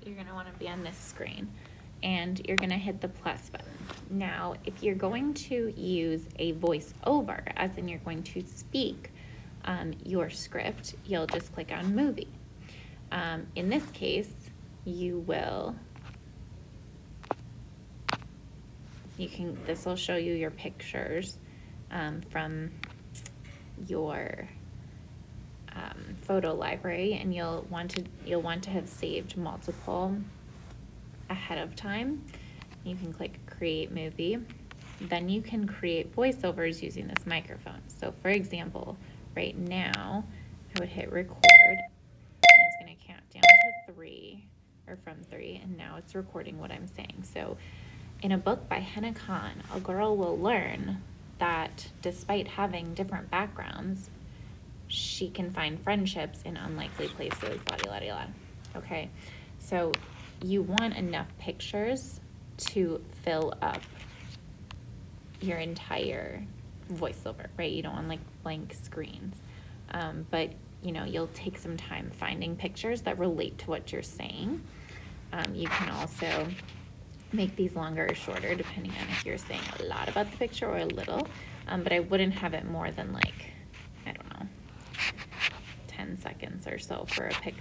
you're going to want to be on this screen, and you're going to hit the plus button. Now, if you're going to use a voiceover, as in you're going to speak your script, you'll just click on movie. In this case, this will show you your pictures from your photo library, and you'll want to have saved multiple ahead of time. You can click create movie. Then you can create voiceovers using this microphone. So for example, right now I would hit record, and it's going to count down to 3, or from 3, and now it's recording what I'm saying. So in a book by Hannah Khan, a girl will learn that despite having different backgrounds, she can find friendships in unlikely places, la-di-la-di-la. Okay, so you want enough pictures to fill up your entire voiceover, right? You don't want like blank screens. But you'll take some time finding pictures that relate to what you're saying. You can also make these longer or shorter depending on if you're saying a lot about the picture or a little. But I wouldn't have it more than 10 seconds or so for a picture.